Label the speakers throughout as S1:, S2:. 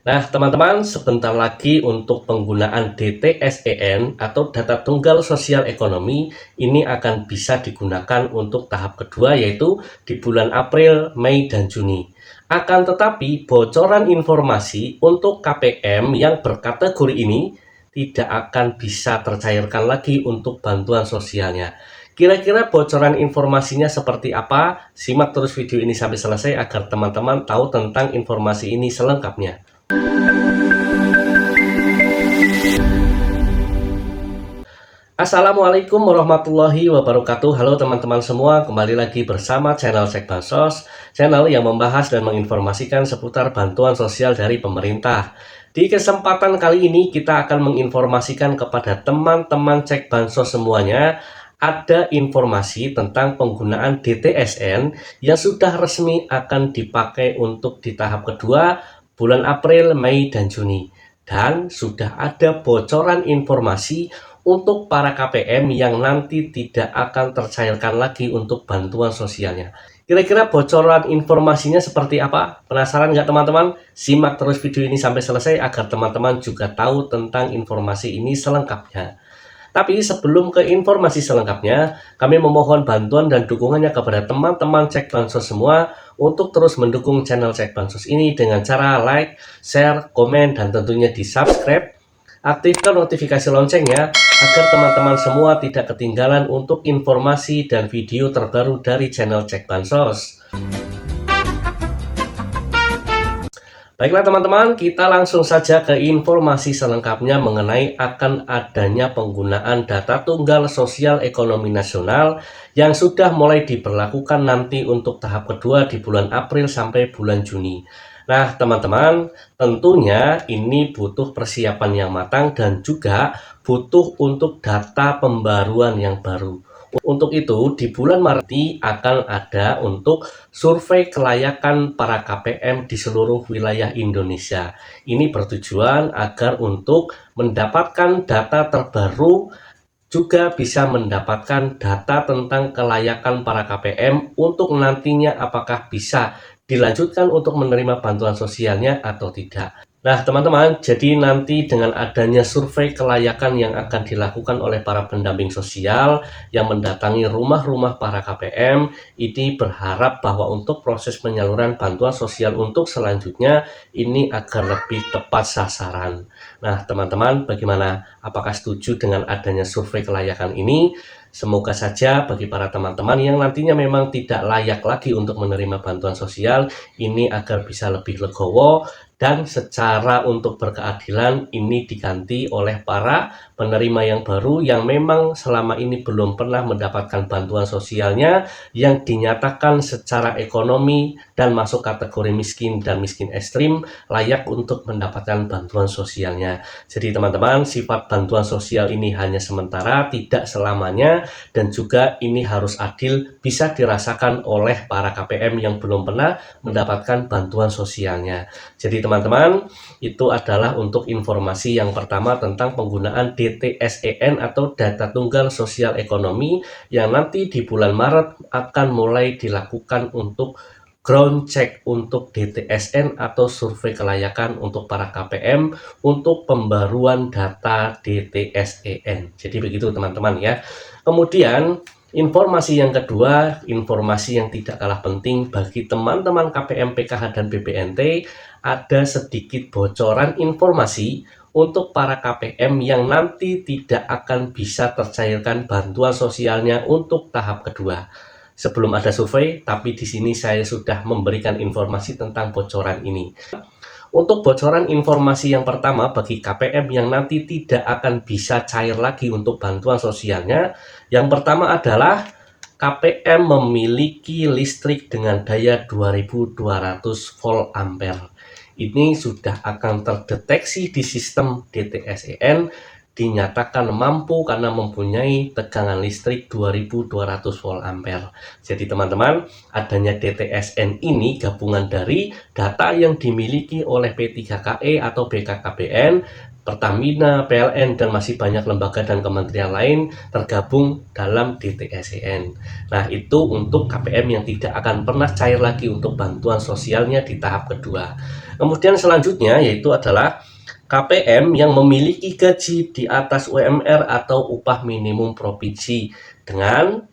S1: Nah, teman-teman, sebentar lagi untuk penggunaan DTSEN atau Data Tunggal Sosial Ekonomi ini akan bisa digunakan untuk tahap kedua, yaitu di bulan April, Mei, dan Juni. Akan tetapi, bocoran informasi untuk KPM yang berkategori ini tidak akan bisa tercairkan lagi untuk bantuan sosialnya. Kira-kira bocoran informasinya seperti apa? Simak terus video ini sampai selesai agar teman-teman tahu tentang informasi ini selengkapnya. Assalamualaikum warahmatullahi wabarakatuh. Halo teman-teman semua, kembali lagi bersama channel Cek Bansos, channel yang membahas dan menginformasikan seputar bantuan sosial dari pemerintah. Di kesempatan kali ini kita akan menginformasikan kepada teman-teman Cek Bansos semuanya ada informasi tentang penggunaan DTSN yang sudah resmi akan dipakai untuk di tahap kedua bulan April, Mei, dan Juni. Dan sudah ada bocoran informasi untuk para KPM yang nanti tidak akan tercairkan lagi untuk bantuan sosialnya. Kira-kira bocoran informasinya seperti apa? Penasaran nggak teman-teman? Simak terus video ini sampai selesai agar teman-teman juga tahu tentang informasi ini selengkapnya. Tapi sebelum ke informasi selengkapnya, kami memohon bantuan dan dukungannya kepada teman-teman Cek Bansos semua untuk terus mendukung channel Cek Bansos ini dengan cara like, share, komen, dan tentunya di subscribe. Aktifkan notifikasi loncengnya agar teman-teman semua tidak ketinggalan untuk informasi dan video terbaru dari channel Cek Bansos. Baiklah teman-teman, kita langsung saja ke informasi selengkapnya mengenai akan adanya penggunaan data tunggal sosial ekonomi nasional yang sudah mulai diberlakukan nanti untuk tahap kedua di bulan April sampai bulan Juni. Nah teman-teman, tentunya ini butuh persiapan yang matang dan juga butuh untuk data pembaruan yang baru. Untuk itu, di bulan Maret akan ada untuk survei kelayakan para KPM di seluruh wilayah Indonesia. Ini bertujuan agar untuk mendapatkan data terbaru, juga bisa mendapatkan data tentang kelayakan para KPM untuk nantinya apakah bisa dilanjutkan untuk menerima bantuan sosialnya atau tidak. Nah teman-teman, jadi nanti dengan adanya survei kelayakan yang akan dilakukan oleh para pendamping sosial yang mendatangi rumah-rumah para KPM, ini berharap bahwa untuk proses penyaluran bantuan sosial untuk selanjutnya ini agar lebih tepat sasaran. Nah teman-teman, bagaimana? Apakah setuju dengan adanya survei kelayakan ini? Semoga saja bagi para teman-teman yang nantinya memang tidak layak lagi untuk menerima bantuan sosial, ini agar bisa lebih legowo dan secara untuk berkeadilan ini diganti oleh para penerima yang baru yang memang selama ini belum pernah mendapatkan bantuan sosialnya yang dinyatakan secara ekonomi dan masuk kategori miskin dan miskin ekstrim layak untuk mendapatkan bantuan sosialnya. Jadi teman-teman, sifat bantuan sosial ini hanya sementara, tidak selamanya, dan juga ini harus adil, bisa dirasakan oleh para KPM yang belum pernah mendapatkan bantuan sosialnya. Jadi teman-teman, itu adalah untuk informasi yang pertama tentang penggunaan DTSEN atau Data Tunggal Sosial Ekonomi yang nanti di bulan Maret akan mulai dilakukan untuk ground check untuk DTSN atau survei kelayakan untuk para KPM untuk pembaruan data DTSEN. Jadi begitu teman-teman ya. Kemudian informasi yang kedua, informasi yang tidak kalah penting bagi teman-teman KPM, PKH, dan BPNT, ada sedikit bocoran informasi untuk para KPM yang nanti tidak akan bisa tercairkan bantuan sosialnya untuk tahap kedua. Sebelum ada survei, tapi di sini saya sudah memberikan informasi tentang bocoran ini. Untuk bocoran informasi yang pertama bagi KPM yang nanti tidak akan bisa cair lagi untuk bantuan sosialnya, yang pertama adalah KPM memiliki listrik dengan daya 2200 volt ampere. Ini sudah akan terdeteksi di sistem DTSEN dinyatakan mampu karena mempunyai tegangan listrik 2200 volt ampere. Jadi teman-teman, adanya DTSN ini gabungan dari data yang dimiliki oleh P3KE atau BKKBN, Pertamina, PLN, dan masih banyak lembaga dan kementerian lain tergabung dalam DTSEN. Nah, itu untuk KPM yang tidak akan pernah cair lagi untuk bantuan sosialnya di tahap kedua. Kemudian selanjutnya yaitu adalah KPM yang memiliki gaji di atas UMR atau upah minimum provinsi dengan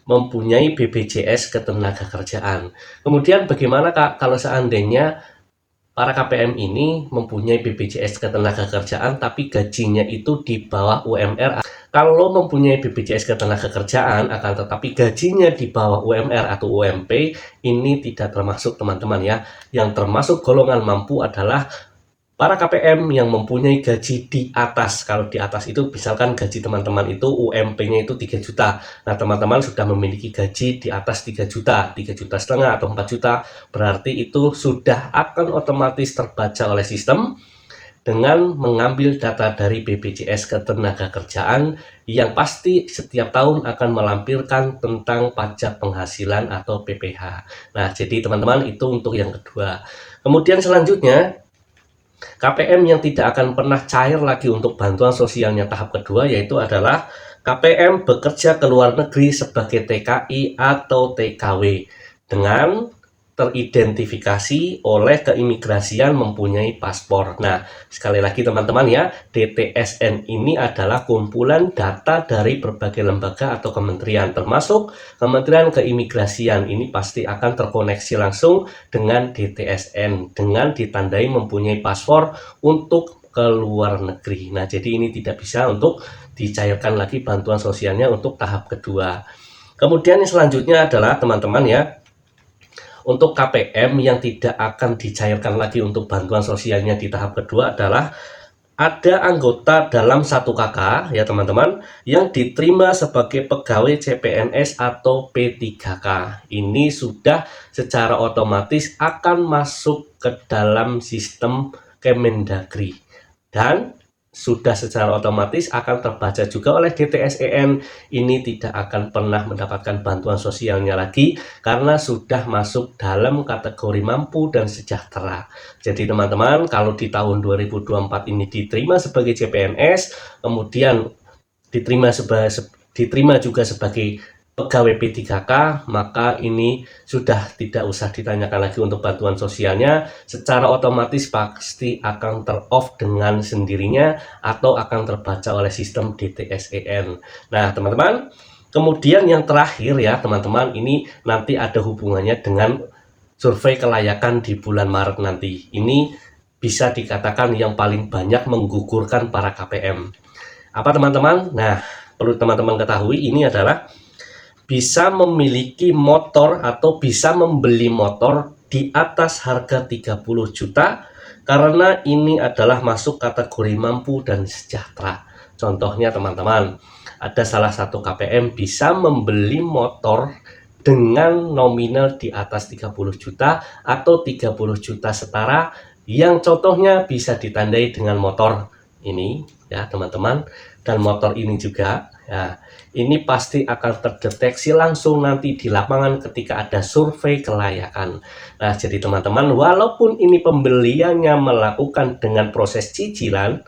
S1: mempunyai BPJS Ketenagakerjaan. Kemudian bagaimana Kak kalau seandainya para KPM ini mempunyai BPJS Ketenagakerjaan tapi gajinya itu di bawah UMR? Kalau mempunyai BPJS Ketenagakerjaan akan tetapi gajinya di bawah UMR atau UMP, ini tidak termasuk teman-teman ya. Yang termasuk golongan mampu adalah para KPM yang mempunyai gaji di atas. Kalau di atas itu misalkan gaji teman-teman itu UMP-nya itu 3 juta. Nah, teman-teman sudah memiliki gaji di atas 3 juta, 3 juta setengah atau 4 juta. Berarti itu sudah akan otomatis terbaca oleh sistem dengan mengambil data dari BPJS Ketenagakerjaan yang pasti setiap tahun akan melampirkan tentang pajak penghasilan atau PPh. Nah, jadi teman-teman itu untuk yang kedua. Kemudian selanjutnya KPM yang tidak akan pernah cair lagi untuk bantuan sosialnya tahap kedua yaitu adalah KPM bekerja ke luar negeri sebagai TKI atau TKW dengan teridentifikasi oleh keimigrasian mempunyai paspor. Nah, sekali lagi teman-teman ya, DTSN ini adalah kumpulan data dari berbagai lembaga atau kementerian, termasuk Kementerian Keimigrasian. Ini pasti akan terkoneksi langsung dengan DTSN, dengan ditandai mempunyai paspor untuk ke luar negeri. Nah, jadi ini tidak bisa untuk dicairkan lagi bantuan sosialnya untuk tahap kedua. Kemudian yang selanjutnya adalah teman-teman ya, untuk KPM yang tidak akan dicairkan lagi untuk bantuan sosialnya di tahap kedua adalah ada anggota dalam 1 KK ya teman-teman yang diterima sebagai pegawai CPNS atau P3K. Ini sudah secara otomatis akan masuk ke dalam sistem Kemendagri dan sudah secara otomatis akan terbaca juga oleh DTSEN. Ini tidak akan pernah mendapatkan bantuan sosialnya lagi karena sudah masuk dalam kategori mampu dan sejahtera. Jadi teman-teman, kalau di tahun 2024 ini diterima sebagai CPNS, kemudian diterima juga sebagai pegawai P3K, maka ini sudah tidak usah ditanyakan lagi untuk bantuan sosialnya, secara otomatis pasti akan ter-off dengan sendirinya atau akan terbaca oleh sistem DTSEN. Nah teman-teman, kemudian yang terakhir ya teman-teman, ini nanti ada hubungannya dengan survei kelayakan di bulan Maret nanti. Ini bisa dikatakan yang paling banyak menggugurkan para KPM. Apa teman-teman? Nah, perlu teman-teman ketahui ini adalah bisa memiliki motor atau bisa membeli motor di atas harga 30 juta karena ini adalah masuk kategori mampu dan sejahtera. Contohnya teman-teman, ada salah satu KPM bisa membeli motor dengan nominal di atas 30 juta atau 30 juta setara yang contohnya bisa ditandai dengan motor ini ya teman-teman, dan motor ini juga ya, ini pasti akan terdeteksi langsung nanti di lapangan ketika ada survei kelayakan. Nah, jadi teman-teman, walaupun ini pembeliannya melakukan dengan proses cicilan,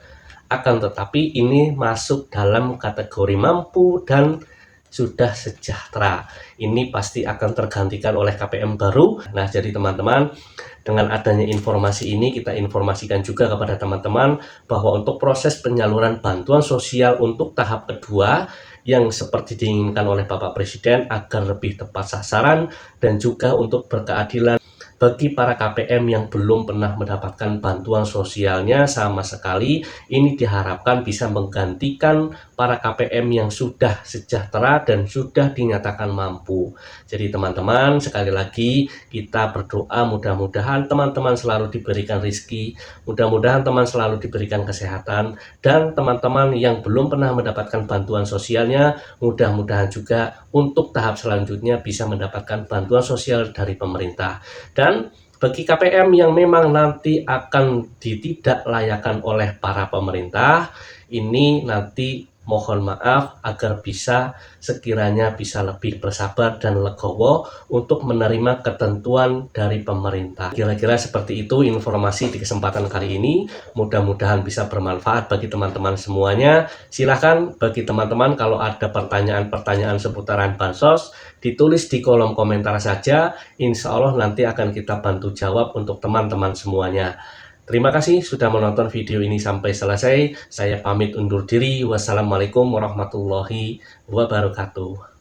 S1: akan tetapi ini masuk dalam kategori mampu dan sudah sejahtera. Ini pasti akan tergantikan oleh KPM baru. Nah, jadi teman-teman, dengan adanya informasi ini kita informasikan juga kepada teman-teman bahwa untuk proses penyaluran bantuan sosial untuk tahap kedua yang seperti diinginkan oleh Bapak Presiden agar lebih tepat sasaran dan juga untuk berkeadilan bagi para KPM yang belum pernah mendapatkan bantuan sosialnya sama sekali, ini diharapkan bisa menggantikan para KPM yang sudah sejahtera dan sudah dinyatakan mampu. Jadi teman-teman, sekali lagi kita berdoa mudah-mudahan teman-teman selalu diberikan rezeki, mudah-mudahan teman selalu diberikan kesehatan, dan teman-teman yang belum pernah mendapatkan bantuan sosialnya, mudah-mudahan juga untuk tahap selanjutnya bisa mendapatkan bantuan sosial dari pemerintah. Dan bagi KPM yang memang nanti akan ditidaklayakkan oleh para pemerintah, ini nanti mohon maaf agar bisa sekiranya bisa lebih bersabar dan legowo untuk menerima ketentuan dari pemerintah. Kira-kira seperti itu informasi di kesempatan kali ini. Mudah-mudahan bisa bermanfaat bagi teman-teman semuanya. Silahkan bagi teman-teman kalau ada pertanyaan-pertanyaan seputaran bansos, ditulis di kolom komentar saja. Insya Allah nanti akan kita bantu jawab untuk teman-teman semuanya. Terima kasih sudah menonton video ini sampai selesai. Saya pamit undur diri. Wassalamualaikum warahmatullahi wabarakatuh.